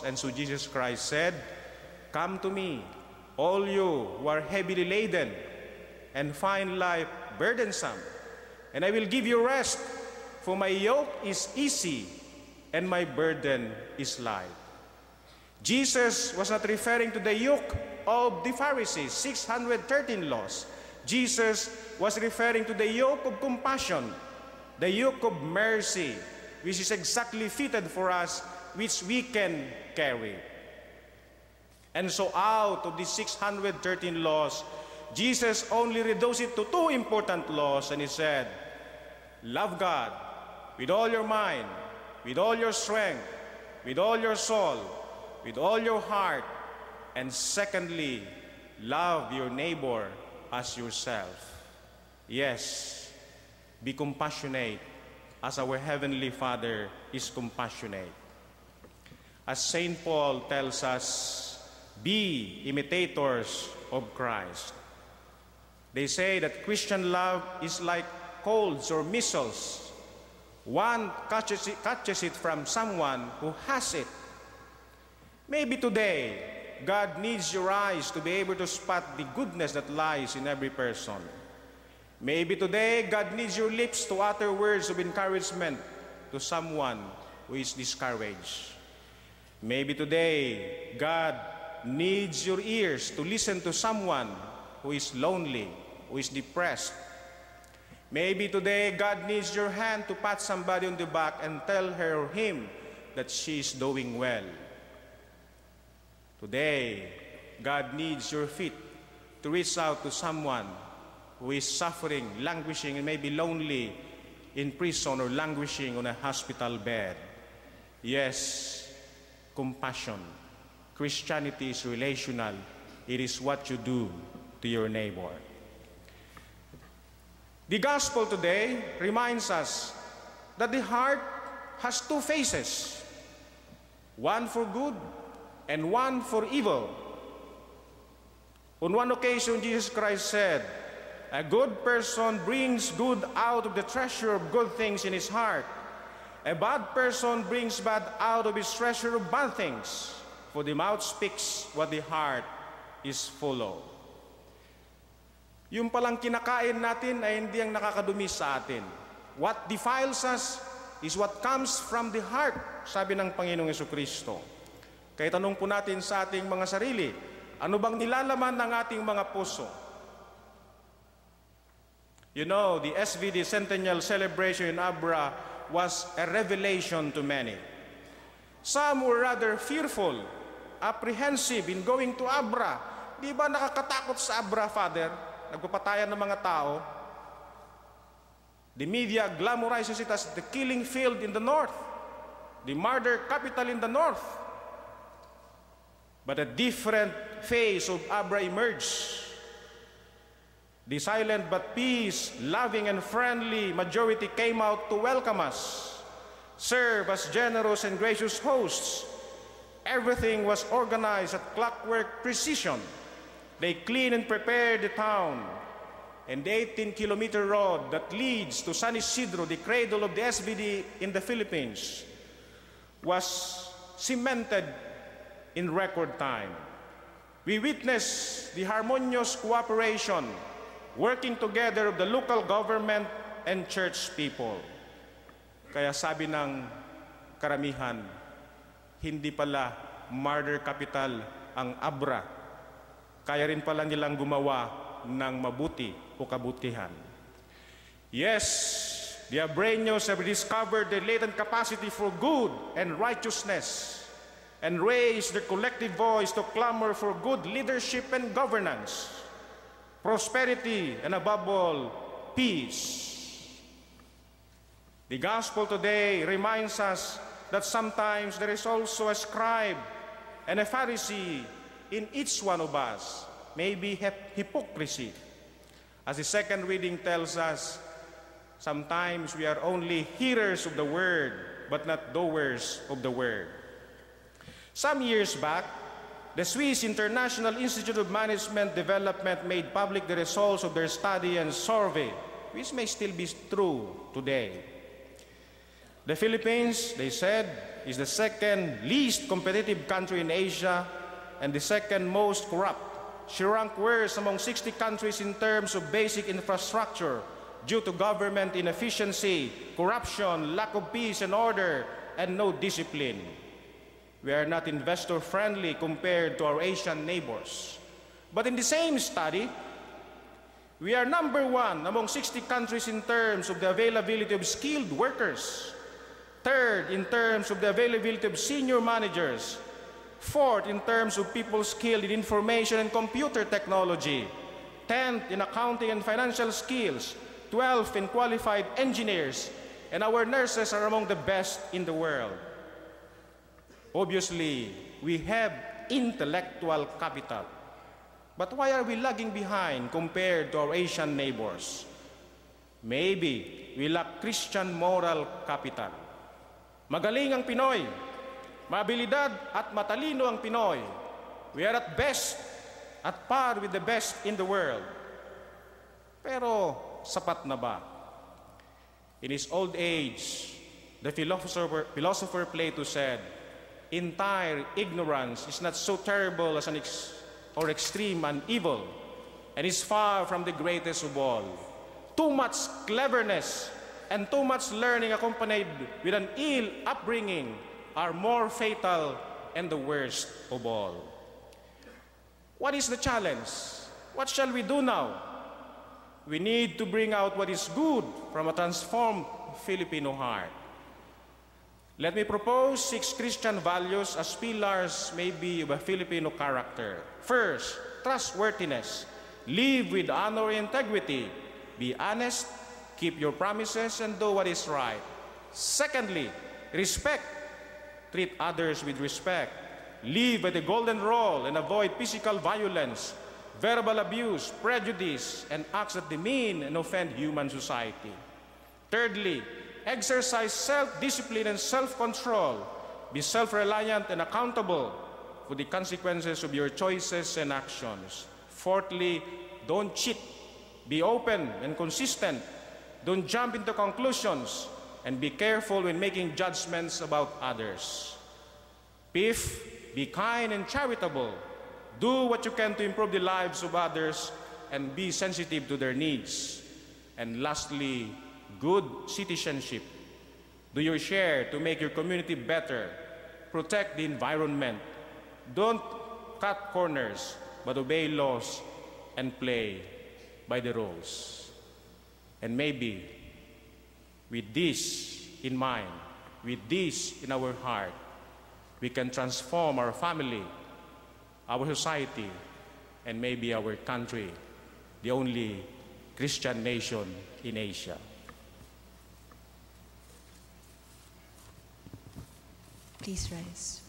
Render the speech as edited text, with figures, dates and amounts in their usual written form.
And so Jesus Christ said, "Come to me, all you who are heavily laden and find life burdensome, and I will give you rest, for my yoke is easy and my burden is light." Jesus was not referring to the yoke of the Pharisees, 613 laws. Jesus was referring to the yoke of compassion, the yoke of mercy, which is exactly fitted for us, which we can carry. And so out of the 613 laws, Jesus only reduced it to 2 important laws, and he said, love God with all your mind, with all your strength, with all your soul, with all your heart, and secondly, love your neighbor as yourself. Yes, be compassionate as our Heavenly Father is compassionate. As St. Paul tells us, be imitators of Christ. They say that Christian love is like colds or measles. One catches it from someone who has it. Maybe today, God needs your eyes to be able to spot the goodness that lies in every person. Maybe today, God needs your lips to utter words of encouragement to someone who is discouraged. Maybe today, God needs your ears to listen to someone who is lonely, who is depressed. Maybe today, God needs your hand to pat somebody on the back and tell her or him that she is doing well. Today, God needs your feet to reach out to someone who is suffering, languishing, and maybe lonely in prison or languishing on a hospital bed. Yes, compassion. Christianity is relational. It is what you do to your neighbor. The gospel today reminds us that the heart has 2 faces, one for good and one for evil. On one occasion, Jesus Christ said, a good person brings good out of the treasure of good things in his heart. A bad person brings bad out of his treasure of bad things. For the mouth speaks what the heart is full of. Yung palang kinakain natin ay hindi ang nakakadumi sa atin. What defiles us is what comes from the heart, sabi ng Panginoong Jesucristo. Kaya tanong po natin sa ating mga sarili, ano bang nilalaman ng ating mga puso? You know, the SVD Centennial Celebration in Abra was a revelation to many. Some were rather fearful, apprehensive in going to Abra. Di ba nakakatakot sa Abra, Father? Nagpapatayan ng mga tao. The media glamorizes it as the killing field in the north, the murder capital in the north. But a different face of Abra emerged. The silent but peace, loving and friendly majority came out to welcome us, serve as generous and gracious hosts. Everything was organized at clockwork precision. They cleaned and prepared the town, and the 18-kilometer road that leads to San Isidro, the cradle of the SVD in the Philippines, was cemented in record time. We witnessed the harmonious cooperation, working together of the local government and church people. Kaya sabi ng karamihan, hindi pala murder capital ang Abra. Kaya rin pala nilang gumawa ng mabuti o kabutihan. Yes, the Abreños have discovered their latent capacity for good and righteousness and raised their collective voice to clamor for good leadership and governance, prosperity, and above all, peace. The gospel today reminds us that sometimes there is also a scribe and a Pharisee in each one of us, maybe hypocrisy. As the second reading tells us, sometimes we are only hearers of the word, but not doers of the word. Some years back, the Swiss International Institute of Management Development made public the results of their study and survey, which may still be true today. The Philippines, they said, is the second least competitive country in Asia and the second most corrupt. She ranked worst among 60 countries in terms of basic infrastructure due to government inefficiency, corruption, lack of peace and order, and no discipline. We are not investor-friendly compared to our Asian neighbors. But in the same study, we are number one among 60 countries in terms of the availability of skilled workers, third in terms of the availability of senior managers, fourth in terms of people skilled in information and computer technology, 10th in accounting and financial skills, 12th in qualified engineers, and our nurses are among the best in the world. Obviously, we have intellectual capital. But why are we lagging behind compared to our Asian neighbors? Maybe we lack Christian moral capital. Magaling ang Pinoy, mabilidad at matalino ang Pinoy. We are at best, at par with the best in the world. Pero sapat na ba? In his old age, the philosopher Plato said, entire ignorance is not so terrible as or extreme and evil, and is far from the greatest of all. Too much cleverness and too much learning accompanied with an ill upbringing are more fatal and the worst of all. What is the challenge? What shall we do now? We need to bring out what is good from a transformed Filipino heart. Let me propose 6 Christian values as pillars maybe of a Filipino character. First, trustworthiness. Live with honor and integrity. Be honest, keep your promises, and do what is right. Secondly, respect. Treat others with respect. Live by the golden rule and avoid physical violence, verbal abuse, prejudice, and acts that demean and offend human society. Thirdly, exercise self-discipline and self-control. Be self-reliant and accountable for the consequences of your choices and actions. Fourthly, don't cheat. Be open and consistent. Don't jump into conclusions, and be careful when making judgments about others. Fifth, be kind and charitable. Do what you can to improve the lives of others and be sensitive to their needs. And lastly, good citizenship. Do your share to make your community better. Protect the environment. Don't cut corners, but obey laws and play by the rules. And maybe with this in mind, with this in our heart, we can transform our family, our society, and maybe our country, the only Christian nation in Asia. Please rise.